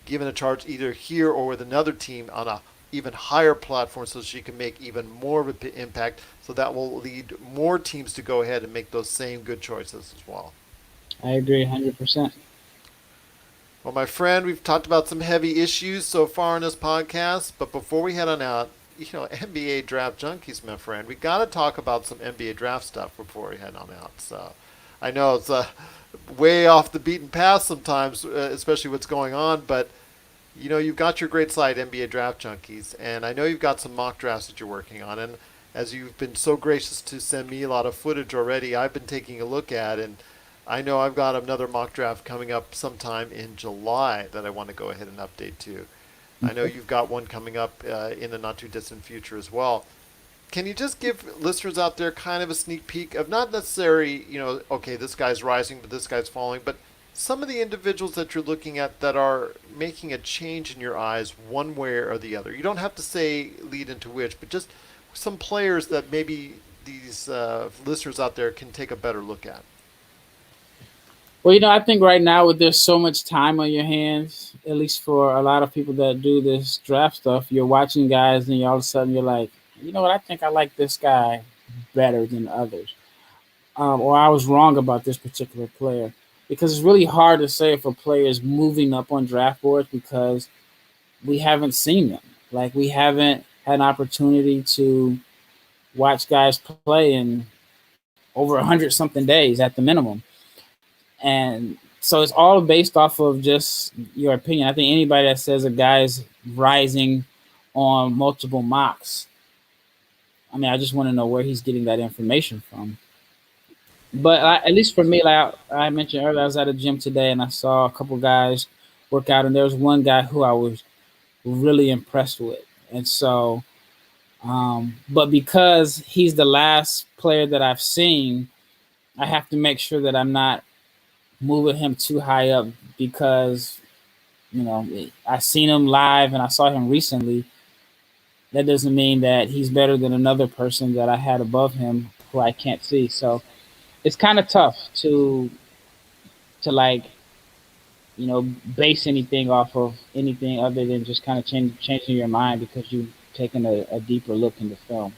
given a charge either here or with another team on a even higher platform, so she can make even more of an impact. So that will lead more teams to go ahead and make those same good choices as well. I agree 100%. Well, my friend, we've talked about some heavy issues so far in this podcast, but before we head on out, NBA Draft Junkies, my friend, we got to talk about some NBA draft stuff before we head on out. So I know it's way off the beaten path sometimes, especially what's going on, but you've got your great site, NBA Draft Junkies, and I know you've got some mock drafts that you're working on. And as you've been so gracious to send me a lot of footage already, I've been taking a look at, and I know I've got another mock draft coming up sometime in July that I want to go ahead and update to. I know you've got one coming up in the not too distant future as well. Can you just give listeners out there kind of a sneak peek of not necessarily, okay, this guy's rising, but this guy's falling, but some of the individuals that you're looking at that are making a change in your eyes one way or the other? You don't have to say lead into which, but just some players that maybe these listeners out there can take a better look at. Well, I think right now, with there's so much time on your hands, at least for a lot of people that do this draft stuff, you're watching guys and all of a sudden you're like, you know what, I think I like this guy better than others. Or I was wrong about this particular player. Because it's really hard to say if a player is moving up on draft boards because we haven't seen them. Like, we haven't had an opportunity to watch guys play in over 100 something days at the minimum. And so it's all based off of just your opinion. I think anybody that says a guy's rising on multiple mocks, I mean, I just want to know where he's getting that information from. But at least for me, like I mentioned earlier, I was at a gym today and I saw a couple guys work out, and there was one guy who I was really impressed with. And so, but because he's the last player that I've seen, I have to make sure that I'm not moving him too high up because I seen him live and I saw him recently. That doesn't mean that he's better than another person that I had above him who I can't see. So it's kind of tough to like base anything off of anything other than just kind of changing your mind because you've taken a deeper look into film.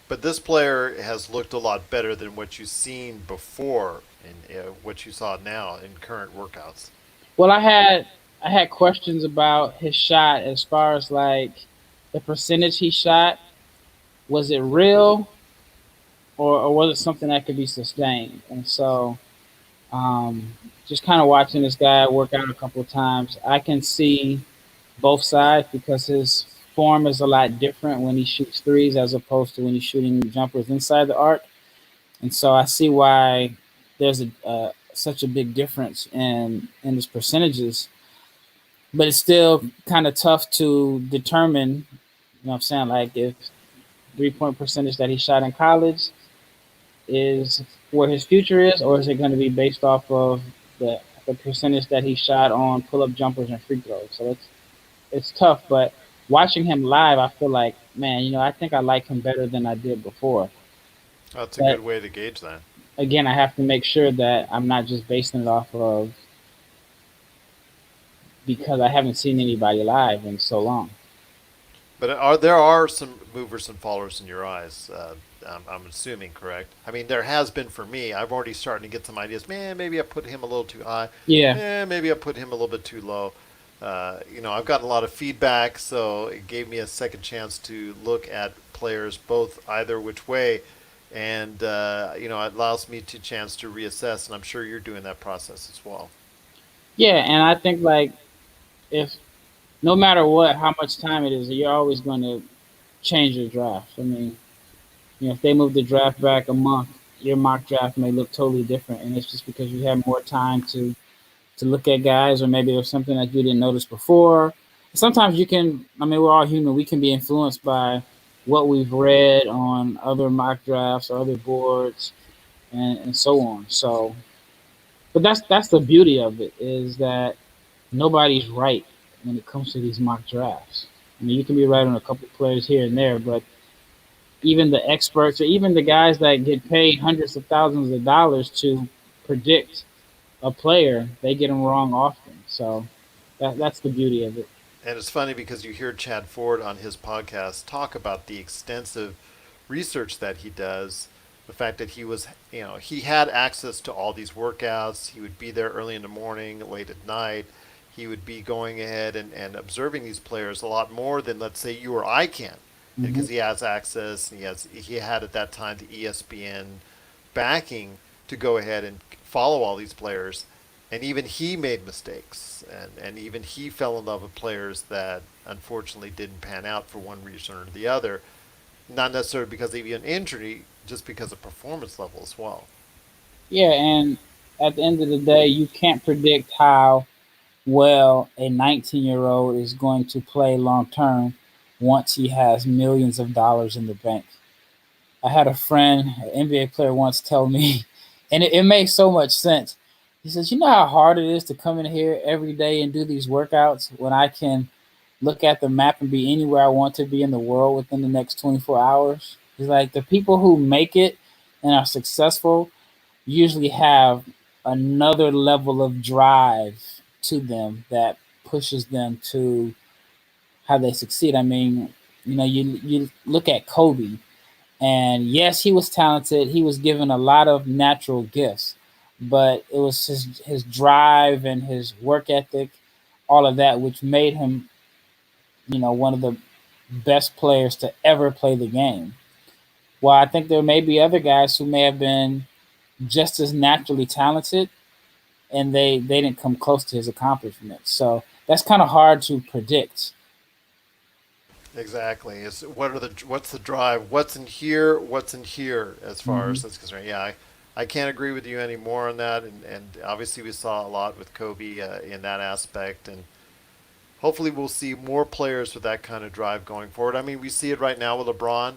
But this player has looked a lot better than what you've seen before and what you saw now in current workouts. Well, I had questions about his shot as far as like the percentage he shot. Was it real, or was it something that could be sustained? And so, just kind of watching this guy work out a couple of times, I can see both sides because his form is a lot different when he shoots threes as opposed to when he's shooting jumpers inside the arc. And so I see why there's such a big difference in his percentages. But it's still kind of tough to determine. You know what I'm saying? Like, if 3-point percentage that he shot in college is where his future is, or is it going to be based off of the percentage that he shot on pull up jumpers and free throws? So it's tough. But watching him live, I feel like, man, I think I like him better than I did before. That's a good But way to gauge that. again, I have to make sure that I'm not just basing it off of because I haven't seen anybody live in so long. But there are some movers and followers in your eyes. I'm assuming, correct? I mean, there has been for me. I've already starting to get some ideas. Man, maybe I put him a little too high. Yeah, Maybe I put him a little bit too low. I've gotten a lot of feedback, so it gave me a second chance to look at players both either which way, and it allows me to chance to reassess. And I'm sure you're doing that process as well. yeah, and I think like if no matter what, how much time it is, you're always going to change your draft. I mean, if they move the draft back a month, your mock draft may look totally different, and it's just because you have more time to look at guys, or maybe there's something that you didn't notice before. Sometimes you can. I mean, we're all human. We can be influenced by what we've read on other mock drafts or other boards, and so on. So, but that's the beauty of it is that nobody's right when it comes to these mock drafts. I mean, you can be right on a couple players here and there, but even the experts or even the guys that get paid hundreds of thousands of dollars to predict a player, they get them wrong often. So that's the beauty of it. And it's funny because you hear Chad Ford on his podcast talk about the extensive research that he does. The fact that he had access to all these workouts. He would be there early in the morning, late at night. He would be going ahead and observing these players a lot more than, let's say, you or I can, Mm-hmm. because he has access. And he had at that time the ESPN backing to go ahead and follow all these players, and even he made mistakes, and even he fell in love with players that unfortunately didn't pan out for one reason or the other, not necessarily because of an injury, just because of performance level as well. Yeah, and at the end of the day, you can't predict how well a 19-year-old is going to play long term once he has millions of dollars in the bank. I had a friend, an NBA player, once tell me, and it makes so much sense. He says, "You know how hard it is to come in here every day and do these workouts when I can look at the map and be anywhere I want to be in the world within the next 24 hours?" He's like, the people who make it and are successful usually have another level of drive to them that pushes them to how they succeed. I mean, you look at Kobe, and yes, he was talented. He was given a lot of natural gifts, but it was his drive and his work ethic, all of that, which made him, one of the best players to ever play the game. Well, I think there may be other guys who may have been just as naturally talented, and they didn't come close to his accomplishments. So that's kind of hard to predict. Exactly. What's the drive? What's in here? What's in here? As far Mm-hmm. as that's concerned, yeah, I can't agree with you anymore on that. And obviously we saw a lot with Kobe in that aspect, and hopefully we'll see more players with that kind of drive going forward. I mean, we see it right now with LeBron.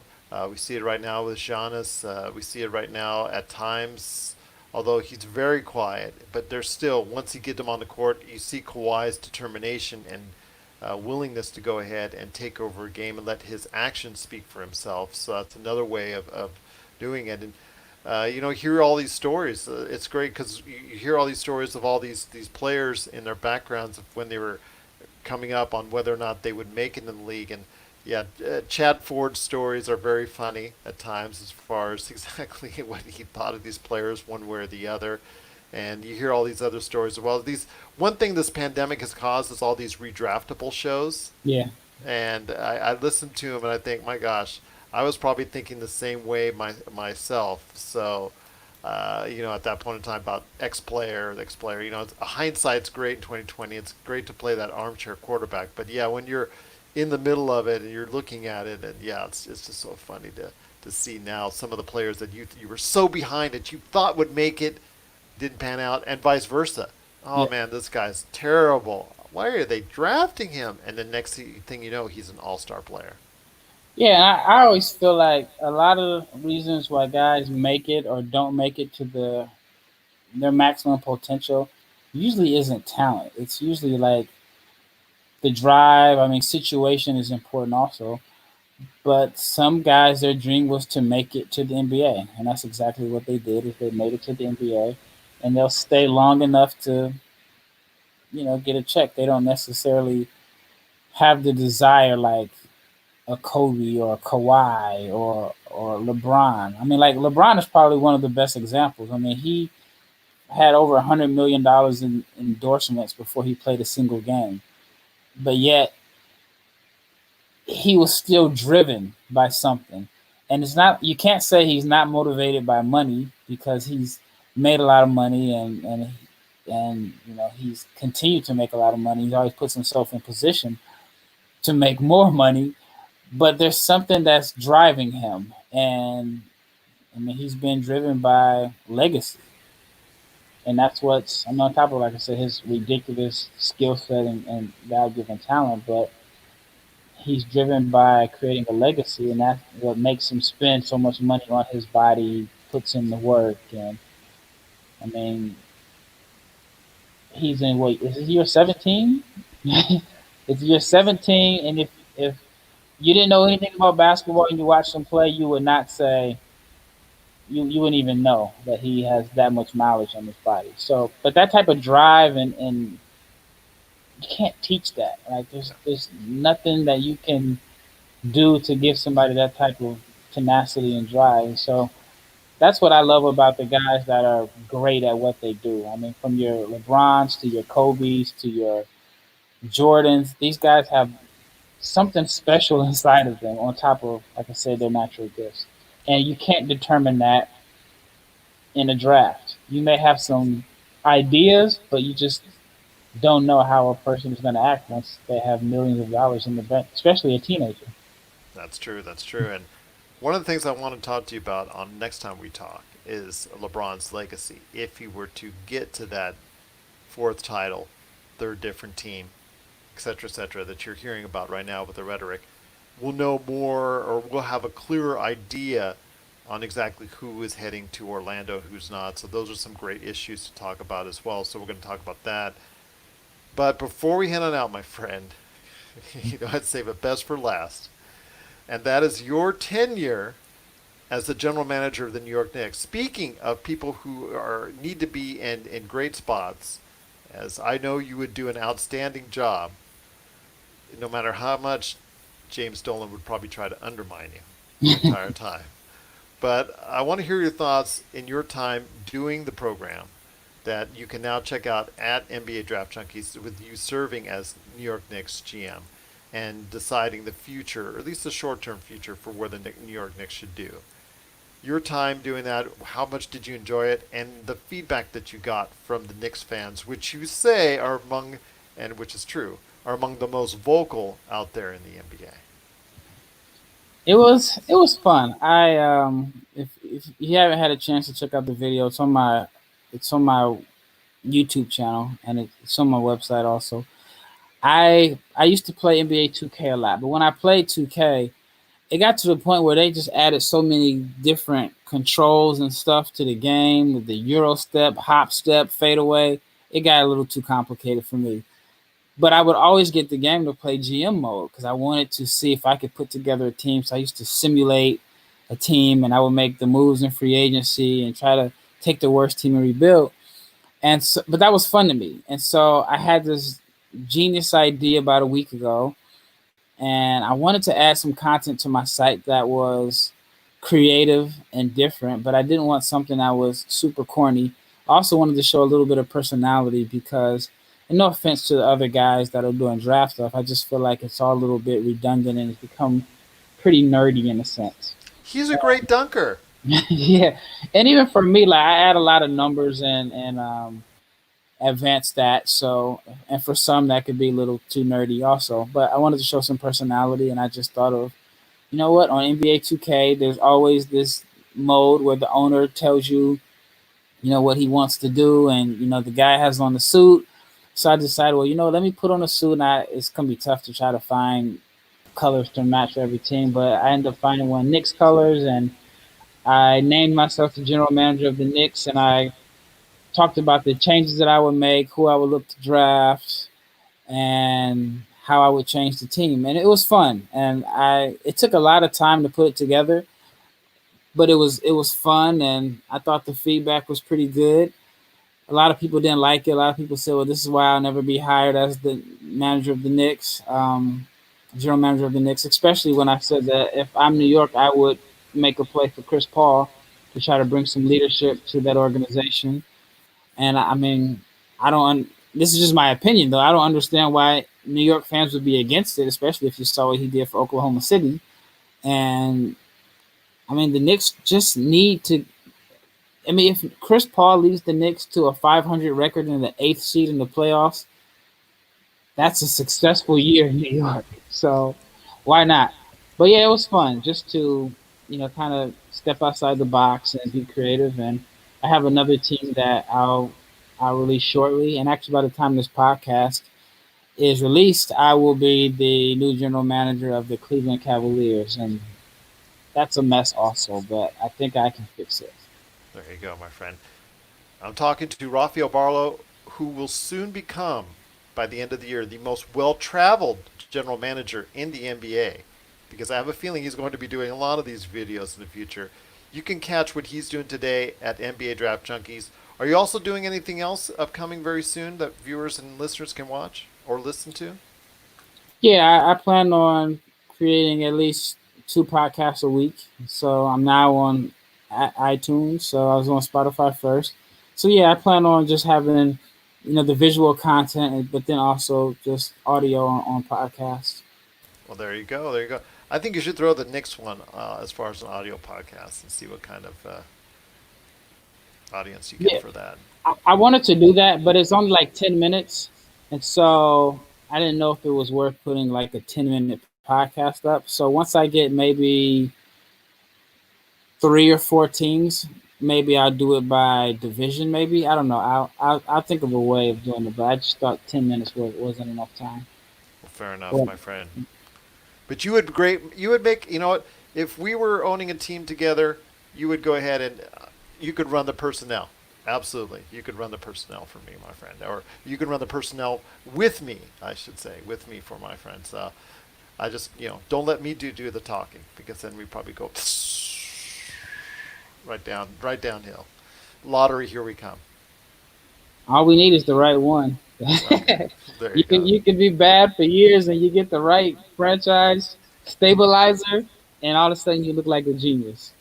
We see it right now with Giannis. We see it right now at times, although he's very quiet. But there's still, once you get him on the court, you see Kawhi's determination and willingness to go ahead and take over a game and let his actions speak for himself. So that's another way of doing it. And hear all these stories. It's great because you hear all these stories of all these players in their backgrounds of when they were coming up on whether or not they would make it in the league. And yeah, Chad Ford's stories are very funny at times as far as exactly what he thought of these players, one way or the other. And you hear all these other stories as well. These one thing this pandemic has caused is all these redraftable shows, Yeah, and I listen to them and I think, my gosh, I was probably thinking the same way myself. So, at that point in time about X player, hindsight's great in 2020. It's great to play that armchair quarterback, but yeah, when you're in the middle of it and you're looking at it, and yeah, it's just so funny to see now some of the players that you were so behind that you thought would make it didn't pan out, and vice versa. Oh yeah, man, this guy's terrible. Why are they drafting him? And the next thing you know, he's an all-star player. yeah. I always feel like a lot of reasons why guys make it or don't make it to their maximum potential usually isn't talent. It's usually like the drive. I mean, situation is important also. But some guys, their dream was to make it to the NBA, and that's exactly what they did. Is they made it to the NBA, and they'll stay long enough to, get a check. They don't necessarily have the desire like a Kobe or a Kawhi or LeBron. I mean, like LeBron is probably one of the best examples. I mean, he had over $100 million in endorsements before he played a single game, but yet he was still driven by something. And it's not, you can't say he's not motivated by money, because he's made a lot of money, and he's continued to make a lot of money. He always puts himself in position to make more money, but there's something that's driving him. And I mean, he's been driven by legacy. And that's what's, I mean, on top of, like I said, his ridiculous skill set and God given talent, but he's driven by creating a legacy, and that's what makes him spend so much money on his body, puts in the work. And I mean, he's in, what, is it year 17? It's year 17, and if you didn't know anything about basketball and you watched him play, you would not say, you wouldn't even know that he has that much mileage on his body. So, but that type of drive, and you can't teach that. Like, there's nothing that you can do to give somebody that type of tenacity and drive. So that's what I love about the guys that are great at what they do. I mean, from your LeBrons to your Kobe's to your Jordans, these guys have something special inside of them, on top of, like I said, their natural gifts. And you can't determine that in a draft. You may have some ideas, but you just don't know how a person is going to act once they have millions of dollars in the bank, especially a teenager. That's true. That's true. And one of the things I want to talk to you about on next time we talk is LeBron's legacy. If he were to get to that fourth title, third different team, et cetera, that you're hearing about right now with the rhetoric, we'll know more, or we'll have a clearer idea on exactly who is heading to Orlando, who's not. So those are some great issues to talk about as well. So we're going to talk about that. But before we head on out, my friend, I'd save it best for last. And that is your tenure as the general manager of the New York Knicks. Speaking of people who need to be in great spots, as I know you would do an outstanding job, no matter how much James Dolan would probably try to undermine you the entire time. But I want to hear your thoughts in your time doing the program that you can now check out at NBA Draft Junkies, with you serving as New York Knicks GM and deciding the future, or at least the short-term future, for where the New York Knicks should do. Your time doing that, how much did you enjoy it, and the feedback that you got from the Knicks fans, which you say are among, and which is true, are among the most vocal out there in the NBA? It was fun. If you haven't had a chance to check out the video, it's on my YouTube channel, and it's on my website also. I used to play NBA 2K a lot, but when I played 2K, it got to the point where they just added so many different controls and stuff to the game, with the Euro step, hop step, fadeaway. It got a little too complicated for me. But I would always get the game to play GM mode, because I wanted to see if I could put together a team. So I used to simulate a team, and I would make the moves in free agency and try to take the worst team and rebuild. And so, but that was fun to me. And so I had this genius idea about a week ago, and I wanted to add some content to my site that was creative and different, but I didn't want something that was super corny. I also wanted to show a little bit of personality, because, and no offense to the other guys that are doing draft stuff, I just feel like it's all a little bit redundant, and it's become pretty nerdy in a sense. He's a great dunker. Yeah, and even for me, like, I add a lot of numbers and advanced stats. So, and for some that could be a little too nerdy also. But I wanted to show some personality, and I just thought of, you know what, on NBA 2K, there's always this mode where the owner tells you, what he wants to do, and the guy has on the suit. So I decided, well, let me put on a suit, and it's gonna be tough to try to find colors to match every team, but I ended up finding one Knicks colors, and I named myself the general manager of the Knicks, and I talked about the changes that I would make, who I would look to draft, and how I would change the team. And it was fun. And it took a lot of time to put it together, but it was fun, and I thought the feedback was pretty good. A lot of people didn't like it. A lot of people said, "Well, this is why I'll never be hired as the manager of the Knicks, general manager of the Knicks." Especially when I said that if I'm New York, I would make a play for Chris Paul to try to bring some leadership to that organization. And I mean, I don't. This is just my opinion, though. I don't understand why New York fans would be against it, especially if you saw what he did for Oklahoma City. And I mean, the Knicks just need to. I mean, if Chris Paul leads the Knicks to a 500 record in the eighth seed in the playoffs, that's a successful year in New York. So why not? But yeah, it was fun just to kind of step outside the box and be creative. And I have another team that I'll release shortly. And actually, by the time this podcast is released, I will be the new general manager of the Cleveland Cavaliers, and that's a mess also. But I think I can fix it. There you go, my friend. I'm talking to Rafael Barlowe, who will soon become, by the end of the year, the most well-traveled general manager in the NBA. Because I have a feeling he's going to be doing a lot of these videos in the future. You can catch what he's doing today at NBA Draft Junkies. Are you also doing anything else upcoming very soon that viewers and listeners can watch or listen to? Yeah, I plan on creating at least two podcasts a week. So I'm now on iTunes. So I was on Spotify first. So yeah, I plan on just having the visual content, but then also just audio on podcasts. Well, there you go. There you go. I think you should throw the next one as far as an audio podcast and see what kind of audience you get Yeah, for that. I wanted to do that, but it's only like 10 minutes, and so I didn't know if it was worth putting like a 10-minute podcast up. So once I get maybe 3 or 4 teams, maybe I'll do it by division. Maybe I don't know. I'll think of a way of doing it, but I just thought 10 minutes wasn't enough time. Well, fair enough, Well, my friend. But you would great. You would make. You know what? If we were owning a team together, you would go ahead and you could run the personnel. Absolutely, you could run the personnel for me, my friend, or you could run the personnel with me. I should say with me for my friends. I just don't let me do the talking because then we probably go right downhill. Lottery, here we come. all we need is the right one. Okay, there you go. You can be bad for years, and you get the right franchise stabilizer, and all of a sudden you look like a genius.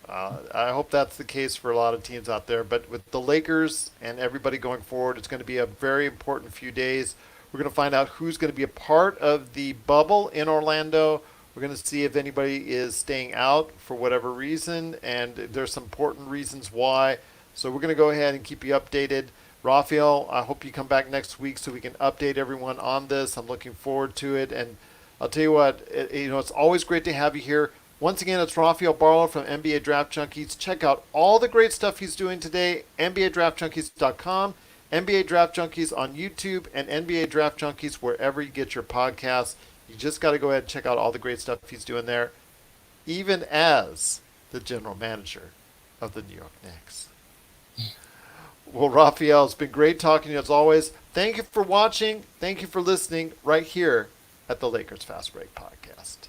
I hope that's the case for a lot of teams out there. But with the Lakers and everybody going forward, it's going to be a very important few days. We're going to find out who's going to be a part of the bubble in Orlando. We're going to see if anybody is staying out for whatever reason, and there's some important reasons why. So we're going to go ahead and keep you updated. Rafael, I hope you come back next week so we can update everyone on this. I'm looking forward to it. And I'll tell you what, it's always great to have you here. Once again, it's Rafael Barlowe from NBA Draft Junkies. Check out all the great stuff he's doing today, NBADraftJunkies.com, NBA Draft Junkies on YouTube, and NBA Draft Junkies wherever you get your podcasts. You just got to go ahead and check out all the great stuff he's doing there, even as the general manager of the New York Knicks. Well, Rafael, it's been great talking to you as always. Thank you for watching. Thank you for listening right here at the Lakers Fast Break Podcast.